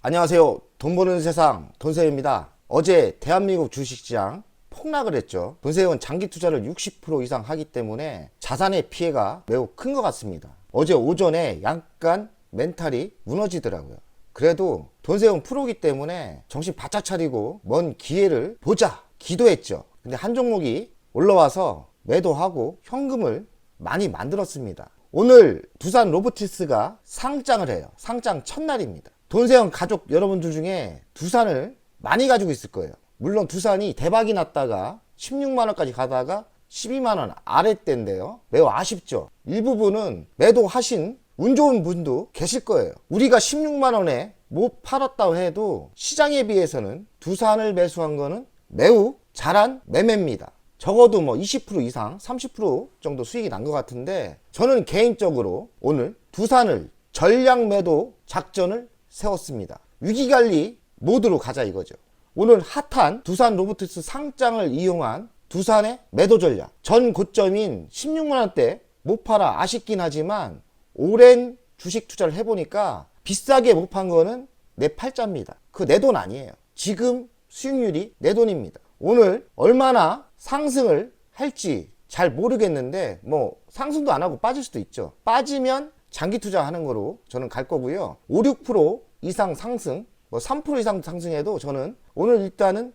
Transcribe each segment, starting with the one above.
안녕하세요. 돈 버는 세상 돈세입니다. 어제 대한민국 주식시장 폭락을 했죠. 돈세은 장기 투자를 60% 이상 하기 때문에 자산의 피해가 매우 큰 것 같습니다. 어제 오전에 약간 멘탈이 무너지더라고요. 그래도 돈세은 프로기 때문에 정신 바짝 차리고 먼 기회를 보자 기도했죠. 근데 한 종목이 올라와서 매도하고 현금을 많이 만들었습니다. 오늘 두산 로보티스가 상장을 해요. 상장 첫날입니다. 돈세형 가족 여러분들 중에 두산을 많이 가지고 있을 거예요. 물론 두산이 대박이 났다가 16만원까지 가다가 12만원 아랫대인데요. 매우 아쉽죠. 일부분은 매도하신 운 좋은 분도 계실 거예요. 우리가 16만원에 못 팔았다고 해도 시장에 비해서는 두산을 매수한 거는 매우 잘한 매매입니다. 적어도 뭐 20% 이상 30% 정도 수익이 난 것 같은데, 저는 개인적으로 오늘 두산을 전량 매도 작전을 세웠습니다. 위기관리 모드로 가자 이거죠. 오늘 핫한 두산 로보티스 상장을 이용한 두산의 매도 전략. 전 고점인 16만원대 못 팔아 아쉽긴 하지만 오랜 주식 투자를 해보니까 비싸게 못 판 거는 내 팔자입니다. 그 내 돈 아니에요. 지금 수익률이 내 돈입니다. 오늘 얼마나 상승을 할지 잘 모르겠는데 뭐 상승도 안 하고 빠질 수도 있죠. 빠지면 장기 투자하는 거로 저는 갈 거고요. 5, 6% 이상 상승, 뭐 3% 이상 상승해도 저는 오늘 일단은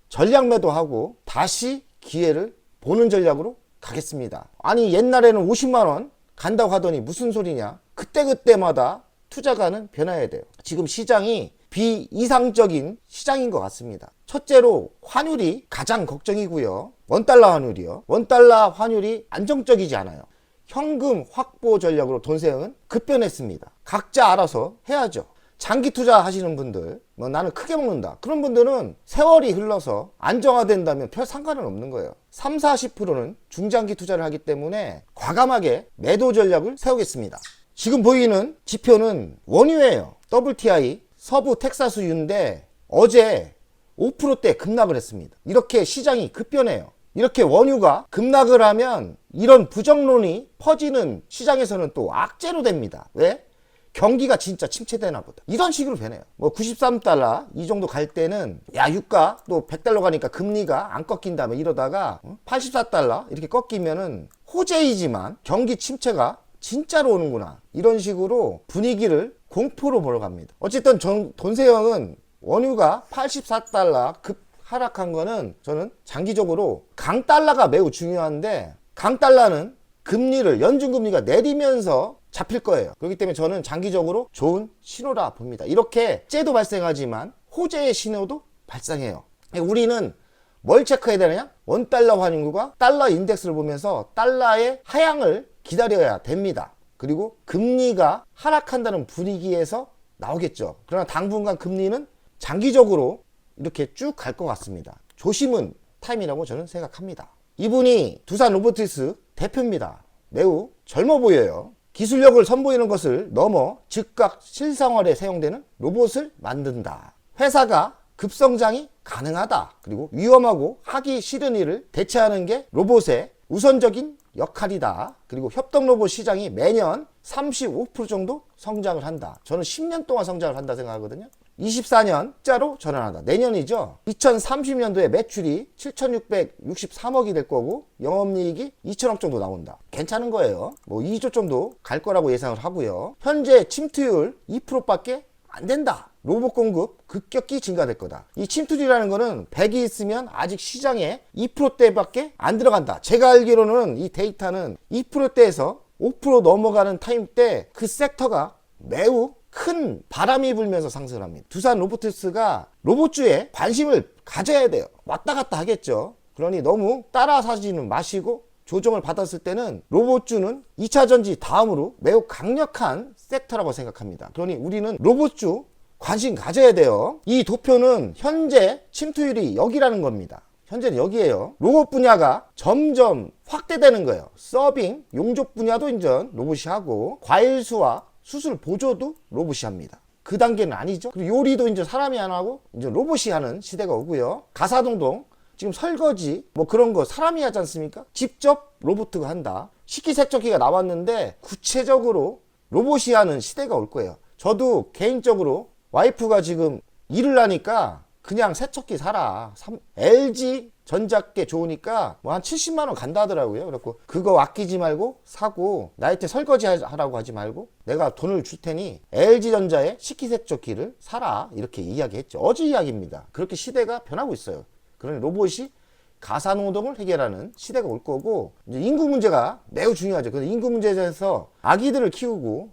전략 매도하고 다시 기회를 보는 전략으로 가겠습니다. 아니 옛날에는 50만원 간다고 하더니 무슨 소리냐. 그때그때마다 투자가는 변해야 돼요. 지금 시장이 비이상적인 시장인 것 같습니다. 첫째로 환율이 가장 걱정이고요. 원달러 환율이요. 원달러 환율이 안정적이지 않아요. 현금 확보 전략으로 돈세형은 급변했습니다. 각자 알아서 해야죠. 장기 투자 하시는 분들, 뭐 나는 크게 먹는다, 그런 분들은 세월이 흘러서 안정화된다면 별 상관은 없는 거예요. 3, 40%는 중장기 투자를 하기 때문에 과감하게 매도 전략을 세우겠습니다. 지금 보이는 지표는 원유예요. WTI 서부 텍사스유인데 어제 5%대 급락을 했습니다. 이렇게 시장이 급변해요. 이렇게 원유가 급락을 하면 이런 부정론이 퍼지는 시장에서는 또 악재로 됩니다. 왜? 경기가 진짜 침체되나 보다. 이런 식으로 변해요. 뭐 93달러 이 정도 갈 때는 야 유가 또 100달러 가니까 금리가 안 꺾인다며 이러다가 84달러 이렇게 꺾이면은 호재이지만 경기 침체가 진짜로 오는구나. 이런 식으로 분위기를 공포로 보러 갑니다. 어쨌든 돈세형은 원유가 84달러 급 하락한 거는 저는 장기적으로 강달러가 매우 중요한데, 강달러는 금리를 연준금리가 내리면서 잡힐 거예요. 그렇기 때문에 저는 장기적으로 좋은 신호라 봅니다. 이렇게 째도 발생하지만 호재의 신호도 발생해요. 우리는 뭘 체크해야 되느냐? 원달러 환율과 달러 인덱스를 보면서 달러의 하향을 기다려야 됩니다. 그리고 금리가 하락한다는 분위기에서 나오겠죠. 그러나 당분간 금리는 장기적으로 이렇게 쭉 갈 것 같습니다. 조심은 타임이라고 저는 생각합니다. 이분이 두산 로보티스 대표입니다. 매우 젊어 보여요. 기술력을 선보이는 것을 넘어 즉각 실생활에 사용되는 로봇을 만든다. 회사가 급성장이 가능하다. 그리고 위험하고 하기 싫은 일을 대체하는 게 로봇의 우선적인 역할이다. 그리고 협동 로봇 시장이 매년 35% 정도 성장을 한다. 저는 10년 동안 성장을 한다 생각하거든요. 24년자로 전환한다. 내년이죠. 2030년도에 매출이 7,663억이 될 거고 영업이익이 2천억 정도 나온다. 괜찮은 거예요. 뭐 2조 정도 갈 거라고 예상을 하고요. 현재 침투율 2%밖에 안 된다. 로봇 공급 급격히 증가될 거다. 이 침투율이라는 거는 100이 있으면 아직 시장에 2%대밖에 안 들어간다. 제가 알기로는 이 데이터는 2%대에서 5% 넘어가는 타임 때 그 섹터가 매우 큰 바람이 불면서 상승을 합니다. 두산 로보티스가 로봇주에 관심을 가져야 돼요. 왔다 갔다 하겠죠. 그러니 너무 따라 사지는 마시고 조정을 받았을 때는 로봇주는 2차전지 다음으로 매우 강력한 섹터라고 생각합니다. 그러니 우리는 로봇주 관심 가져야 돼요. 이 도표는 현재 침투율이 여기라는 겁니다. 현재는 여기에요. 로봇 분야가 점점 확대되는 거예요. 서빙, 용접 분야도 이제 로봇이 하고 과일 수와 수술 보조도 로봇이 합니다. 그 단계는 아니죠. 그리고 요리도 이제 사람이 안 하고 이제 로봇이 하는 시대가 오고요. 가사동동 지금 설거지 뭐 그런 거 사람이 하지 않습니까? 직접 로봇가 한다. 식기세척기가 나왔는데 구체적으로 로봇이 하는 시대가 올 거예요. 저도 개인적으로 와이프가 지금 일을 하니까 그냥 세척기 사라. LG 전자께 좋으니까 뭐 한 70만 원 간다 하더라고요. 그래갖고 그거 아끼지 말고 사고 나한테 설거지 하라고 하지 말고 내가 돈을 줄 테니 LG 전자의 식기세척기를 사라. 이렇게 이야기했죠. 어제 이야기입니다. 그렇게 시대가 변하고 있어요. 그러니 로봇이 가사노동을 해결하는 시대가 올 거고, 이제 인구 문제가 매우 중요하죠. 그래서 인구 문제에서 아기들을 키우고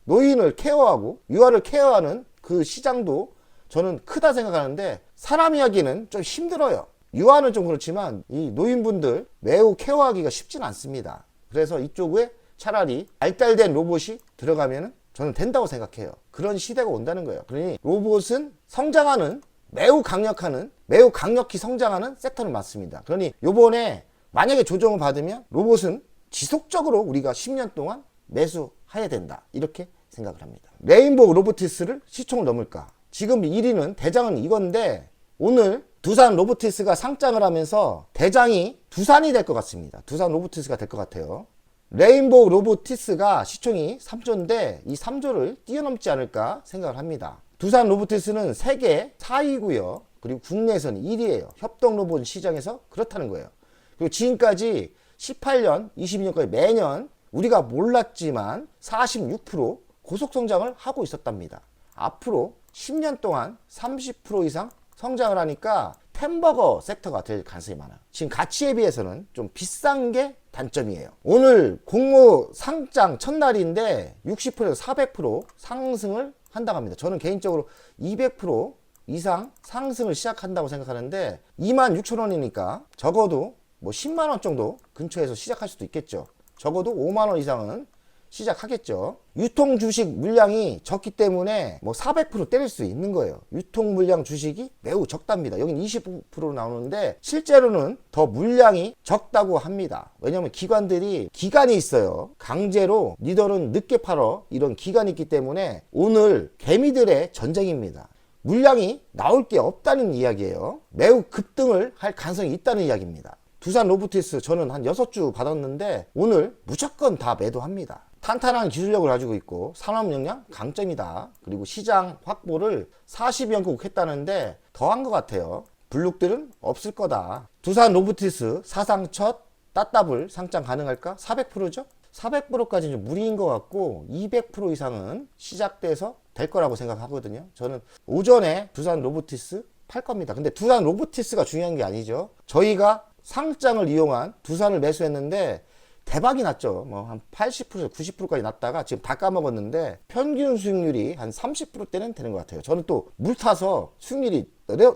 노인을 케어하고 유아를 케어하는 그 시장도 저는 크다 생각하는데, 사람 이야기는 좀 힘들어요. 유아는 좀 그렇지만 이 노인분들 매우 케어하기가 쉽진 않습니다. 그래서 이쪽에 차라리 발달된 로봇이 들어가면 저는 된다고 생각해요. 그런 시대가 온다는 거예요. 그러니 로봇은 성장하는, 매우 강력히 성장하는 섹터는 맞습니다. 그러니 요번에 만약에 조정을 받으면 로봇은 지속적으로 우리가 10년 동안 매수해야 된다, 이렇게 생각을 합니다. 레인보우 로보티스를 시총을 넘을까? 지금 1위는 대장은 이건데, 오늘 두산 로보티스가 상장을 하면서 대장이 두산이 될 것 같습니다. 두산 로보티스가 될 것 같아요. 레인보우 로보티스가 시총이 3조인데 이 3조를 뛰어넘지 않을까 생각을 합니다. 두산 로보티스는 세계 4위고요. 그리고 국내에서는 1위예요. 협동 로봇 시장에서 그렇다는 거예요. 그리고 지금까지 18년, 22년까지 매년 우리가 몰랐지만 46% 고속 성장을 하고 있었답니다. 앞으로 10년 동안 30% 이상 성장을 하니까 햄버거 섹터가 될 가능성이 많아요. 지금 가치에 비해서는 좀 비싼 게 단점이에요. 오늘 공모 상장 첫날인데 60%에서 400% 상승을 한다고 합니다. 저는 개인적으로 200% 이상 상승을 시작한다고 생각하는데, 26,000원이니까 적어도 뭐 10만원 정도 근처에서 시작할 수도 있겠죠. 적어도 5만원 이상은 시작하겠죠. 유통 주식 물량이 적기 때문에 뭐 400% 때릴 수 있는 거예요. 유통 물량 주식이 매우 적답니다. 여긴 20% 나오는데 실제로는 더 물량이 적다고 합니다. 왜냐하면 기관들이 기간이 있어요. 강제로 니들은 늦게 팔어, 이런 기간이 있기 때문에 오늘 개미들의 전쟁입니다. 물량이 나올 게 없다는 이야기예요. 매우 급등을 할 가능성이 있다는 이야기입니다. 두산 로보티스 저는 한 6주 받았는데 오늘 무조건 다 매도합니다. 탄탄한 기술력을 가지고 있고 산업 역량 강점이다. 그리고 시장 확보를 40연국 했다는데 더한 것 같아요. 블록들은 없을 거다. 두산 로보티스 사상 첫 따따블 상장 가능할까? 400%죠? 400%까지는 좀 무리인 것 같고 200% 이상은 시작돼서 될 거라고 생각하거든요. 저는 오전에 두산 로보티스 팔 겁니다. 근데 두산 로보티스가 중요한 게 아니죠. 저희가 상장을 이용한 두산을 매수했는데 대박이 났죠. 뭐 한 80%, 90%까지 났다가 지금 다 까먹었는데 평균 수익률이 한 30%대는 되는 것 같아요. 저는 또 물 타서 수익률이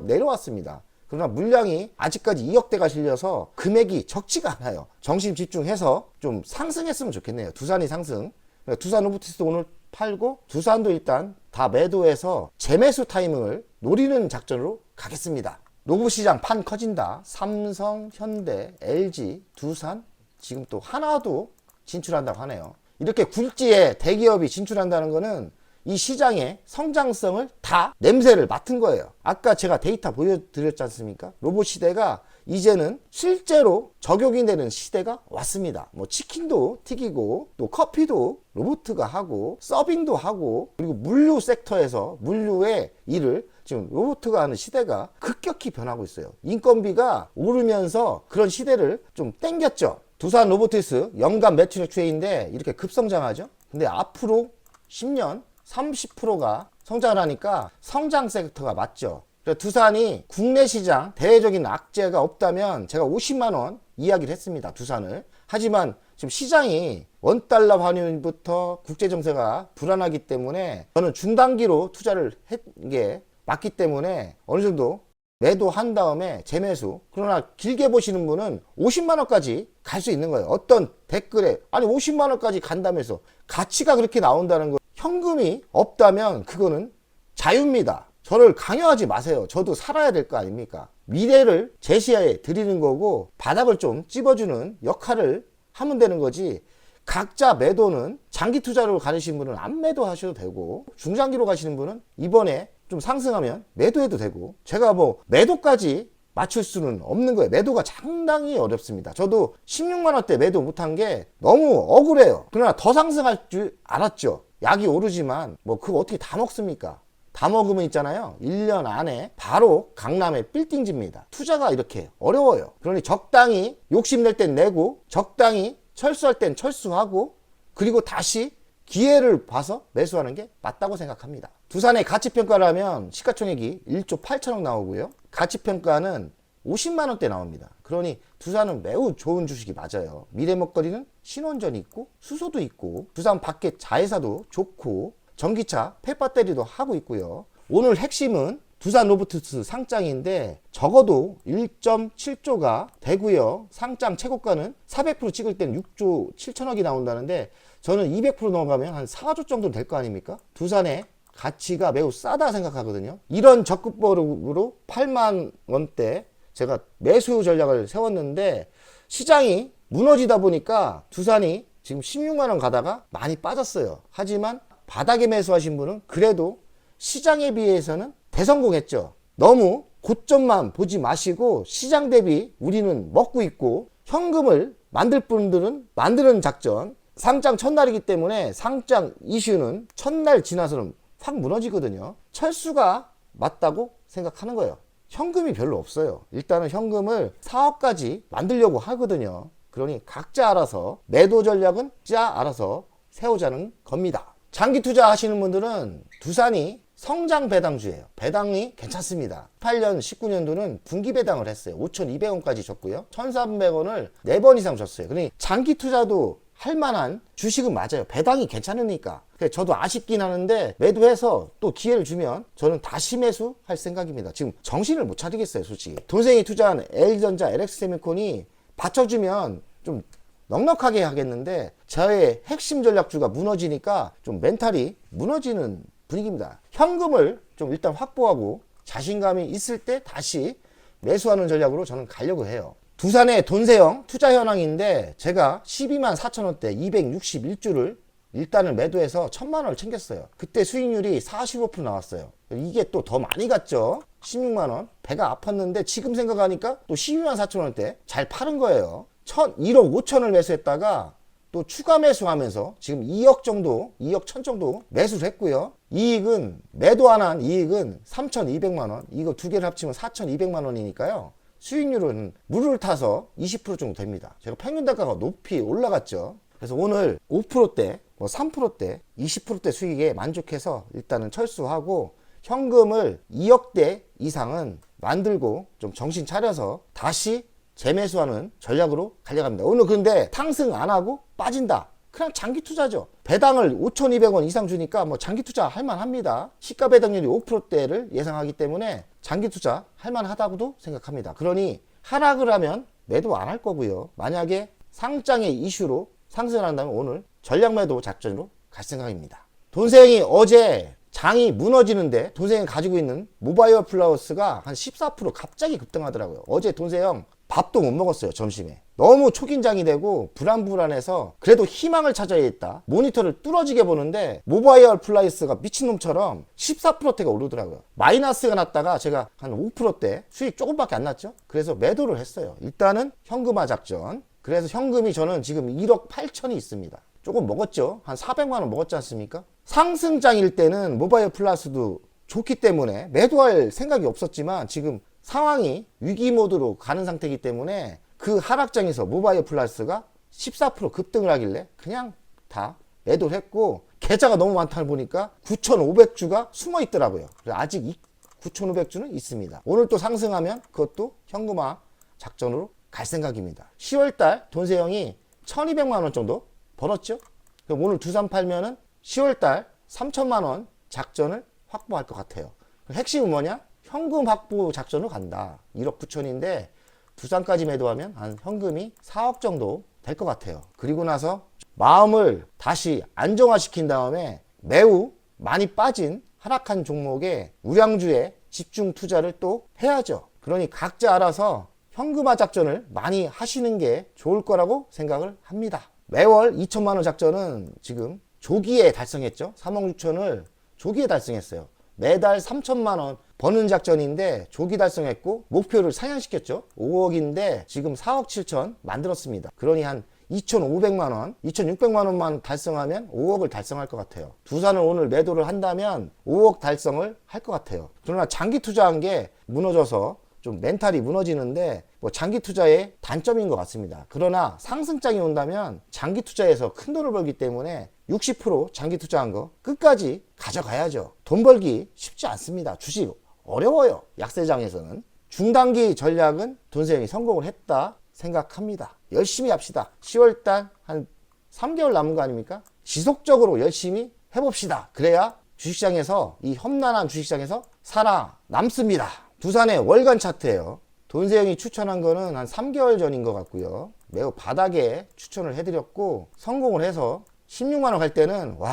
내려왔습니다. 그러나 물량이 아직까지 2억대가 실려서 금액이 적지가 않아요. 정신 집중해서 좀 상승했으면 좋겠네요. 두산이 상승. 두산 로보티스도 오늘 팔고 두산도 일단 다 매도해서 재매수 타이밍을 노리는 작전으로 가겠습니다. 로봇 시장 판 커진다. 삼성, 현대, LG, 두산, 지금 또 하나도 진출한다고 하네요. 이렇게 굴지에 대기업이 진출한다는 거는 이 시장의 성장성을 다 냄새를 맡은 거예요. 아까 제가 데이터 보여드렸지 않습니까? 로봇 시대가 이제는 실제로 적용이 되는 시대가 왔습니다. 뭐 치킨도 튀기고 또 커피도 로봇가 하고 서빙도 하고, 그리고 물류 섹터에서 물류의 일을 지금 로봇가 하는 시대가 급격히 변하고 있어요. 인건비가 오르면서 그런 시대를 좀 땡겼죠. 두산 로보티스 연간 매출액 추이인데 이렇게 급성장하죠. 근데 앞으로 10년 30%가 성장을 하니까 성장 섹터가 맞죠. 두산이 국내 시장 대외적인 악재가 없다면 제가 50만원 이야기를 했습니다. 두산을. 하지만 지금 시장이 원달러 환율부터 국제정세가 불안하기 때문에 저는 중단기로 투자를 한 게 맞기 때문에 어느 정도 매도한 다음에 재매수. 그러나 길게 보시는 분은 50만원까지 갈 수 있는 거예요. 어떤 댓글에 아니 50만원까지 간다면서 가치가 그렇게 나온다는 거, 현금이 없다면 그거는 자유입니다. 저를 강요하지 마세요. 저도 살아야 될 거 아닙니까? 미래를 제시해 드리는 거고 바닥을 좀 찝어주는 역할을 하면 되는 거지, 각자 매도는 장기 투자로 가시는 분은 안 매도하셔도 되고 중장기로 가시는 분은 이번에 좀 상승하면 매도해도 되고, 제가 뭐 매도까지 맞출 수는 없는 거예요. 매도가 상당히 어렵습니다. 저도 16만원대 매도 못한 게 너무 억울해요. 그러나 더 상승할 줄 알았죠. 약이 오르지만 뭐 그거 어떻게 다 먹습니까? 다 먹으면 있잖아요. 1년 안에 바로 강남에 빌딩 집니다. 투자가 이렇게 어려워요. 그러니 적당히 욕심낼 땐 내고 적당히 철수할 땐 철수하고 그리고 다시 기회를 봐서 매수하는 게 맞다고 생각합니다. 두산의 가치평가를 하면 시가총액이 1조 8천억 나오고요. 가치평가는 50만 원대 나옵니다. 그러니 두산은 매우 좋은 주식이 맞아요. 미래 먹거리는 신원전이 있고 수소도 있고 두산 밖에 자회사도 좋고 전기차 폐배터리도 하고 있고요. 오늘 핵심은 두산 로보틱스 상장인데 적어도 1.7조가 되고요. 상장 최고가는 400% 찍을 때는 6조 7천억이 나온다는데 저는 200% 넘어가면 한 4조 정도 될 거 아닙니까? 두산의 가치가 매우 싸다 생각하거든요. 이런 적극적으로 8만 원대 제가 매수 전략을 세웠는데 시장이 무너지다 보니까 두산이 지금 16만 원 가다가 많이 빠졌어요. 하지만 바닥에 매수하신 분은 그래도 시장에 비해서는 대성공했죠. 너무 고점만 보지 마시고 시장 대비 우리는 먹고 있고 현금을 만들 분들은 만드는 작전. 상장 첫날이기 때문에 상장 이슈는 첫날 지나서는 확 무너지거든요. 철수가 맞다고 생각하는 거예요. 현금이 별로 없어요. 일단은 현금을 4억까지 만들려고 하거든요. 그러니 각자 알아서 매도 전략은 알아서 세우자는 겁니다. 장기 투자 하시는 분들은 두산이 성장 배당주예요. 배당이 괜찮습니다. 18년, 19년도는 분기 배당을 했어요. 5,200원까지 줬고요. 1,300원을 4번 이상 줬어요. 그러니 장기 투자도 할 만한 주식은 맞아요. 배당이 괜찮으니까. 저도 아쉽긴 하는데 매도해서 또 기회를 주면 저는 다시 매수할 생각입니다. 지금 정신을 못 차리겠어요, 솔직히. 동생이 투자한 LG전자, LX세미콘이 받쳐주면 좀 넉넉하게 하겠는데 저의 핵심 전략주가 무너지니까 좀 멘탈이 무너지는 분위기입니다. 현금을 좀 일단 확보하고 자신감이 있을 때 다시 매수하는 전략으로 저는 가려고 해요. 두산의 돈세형 투자 현황인데 제가 12만 4천 원대 261주를 일단은 매도해서 1,000만 원을 챙겼어요. 그때 수익률이 45% 나왔어요. 이게 또 더 많이 갔죠. 16만 원. 배가 아팠는데 지금 생각하니까 또 12만 4천 원대 잘 파는 거예요. 1억 5천을 매수했다가 또 추가 매수하면서 지금 2억 정도, 2억 1천 정도 매수를 했고요. 이익은 매도 안 한 이익은 3,200만 원. 이거 두 개를 합치면 4,200만 원이니까요. 수익률은 물을 타서 20% 정도 됩니다. 제가 평균 단가가 높이 올라갔죠. 그래서 오늘 5%대, 3%대, 20%대 수익에 만족해서 일단은 철수하고 현금을 2억대 이상은 만들고 좀 정신 차려서 다시 재매수하는 전략으로 가려갑니다. 오늘 근데 탕승 안 하고 빠진다. 그냥 장기 투자죠. 배당을 5,200원 이상 주니까 뭐 장기 투자 할만합니다. 시가 배당률이 5%대를 예상하기 때문에 장기 투자 할만하다고도 생각합니다. 그러니 하락을 하면 매도 안 할 거고요. 만약에 상장의 이슈로 상승을 한다면 오늘 전략 매도 작전으로 갈 생각입니다. 돈세형이 어제 장이 무너지는데 돈세형이 가지고 있는 모바이어 플러스가 한 14% 갑자기 급등하더라고요. 어제 돈세형 밥도 못 먹었어요, 점심에. 너무 초긴장이 되고 불안해서 그래도 희망을 찾아야겠다. 모니터를 뚫어지게 보는데 모바이얼 플라이스가 미친놈처럼 14%대가 오르더라고요. 마이너스가 났다가 제가 한 5%대 수익 조금밖에 안 났죠. 그래서 매도를 했어요. 일단은 현금화 작전. 그래서 현금이 저는 지금 1억 8천이 있습니다. 조금 먹었죠. 한 400만 원 먹었지 않습니까? 상승장일 때는 모바이얼 플러스도 좋기 때문에 매도할 생각이 없었지만 지금 상황이 위기 모드로 가는 상태이기 때문에 그 하락장에서 모바이어 플러스가 14% 급등을 하길래 그냥 다 매도를 했고 계좌가 너무 많다 보니까 9,500주가 숨어 있더라고요. 그래서 아직 9,500주는 있습니다. 오늘 또 상승하면 그것도 현금화 작전으로 갈 생각입니다. 10월달 돈세형이 1,200만 원 정도 벌었죠. 그럼 오늘 두산 팔면은 10월달 3,000만 원 작전을 확보할 것 같아요. 핵심은 뭐냐? 현금 확보 작전으로 간다. 1억 9천인데 두산까지 매도하면 한 현금이 4억 정도 될 것 같아요. 그리고 나서 마음을 다시 안정화시킨 다음에 매우 많이 빠진 하락한 종목에 우량주에 집중 투자를 또 해야죠. 그러니 각자 알아서 현금화 작전을 많이 하시는 게 좋을 거라고 생각을 합니다. 매월 2천만 원 작전은 지금 조기에 달성했죠. 3억 6천을 조기에 달성했어요. 매달 3천만 원 버는 작전인데 조기 달성했고 목표를 상향시켰죠. 5억인데 지금 4억 7천 만들었습니다. 그러니 한 2,500만 원, 2,600만 원만 달성하면 5억을 달성할 것 같아요. 두산을 오늘 매도를 한다면 5억 달성을 할 것 같아요. 그러나 장기 투자한 게 무너져서 좀 멘탈이 무너지는데 뭐 장기 투자의 단점인 것 같습니다. 그러나 상승장이 온다면 장기 투자에서 큰 돈을 벌기 때문에 60% 장기 투자한 거 끝까지 가져가야죠. 돈 벌기 쉽지 않습니다. 주식 어려워요. 약세장에서는. 중단기 전략은 돈세형이 성공을 했다 생각합니다. 열심히 합시다. 10월달 한 3개월 남은 거 아닙니까? 지속적으로 열심히 해봅시다. 그래야 주식시장에서, 이 험난한 주식시장에서 살아남습니다. 두산의 월간 차트예요. 돈세형이 추천한 거는 한 3개월 전인 것 같고요. 매우 바닥에 추천을 해드렸고 성공을 해서 16만 원 갈 때는 와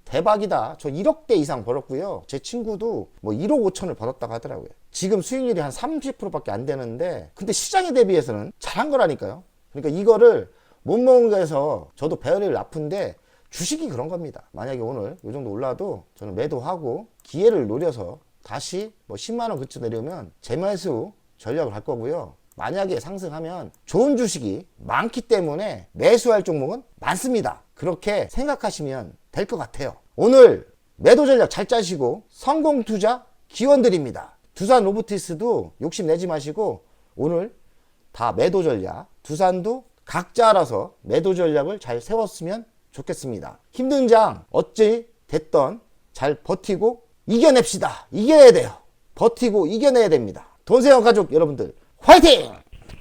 대박이다. 저 1억대 이상 벌었고요. 제 친구도 뭐 1억 5천을 벌었다고 하더라고요. 지금 수익률이 한 30%밖에 안 되는데 근데 시장에 대비해서는 잘한 거라니까요. 그러니까 이거를 못 먹은 거에서 저도 배열이 나쁜데 주식이 그런 겁니다. 만약에 오늘 이 정도 올라도 저는 매도하고 기회를 노려서 다시 뭐 10만 원 근처 내려오면 재매수 전략을 할 거고요. 만약에 상승하면 좋은 주식이 많기 때문에 매수할 종목은 많습니다. 그렇게 생각하시면 될 것 같아요. 오늘 매도 전략 잘 짜시고 성공 투자 기원 드립니다. 두산 로보티스도 욕심내지 마시고 오늘 다 매도 전략, 두산도 각자 알아서 매도 전략을 잘 세웠으면 좋겠습니다. 힘든 장 어찌 됐던 잘 버티고 이겨냅시다. 이겨야 돼요. 버티고 이겨내야 됩니다. 돈세형 가족 여러분들 화이팅!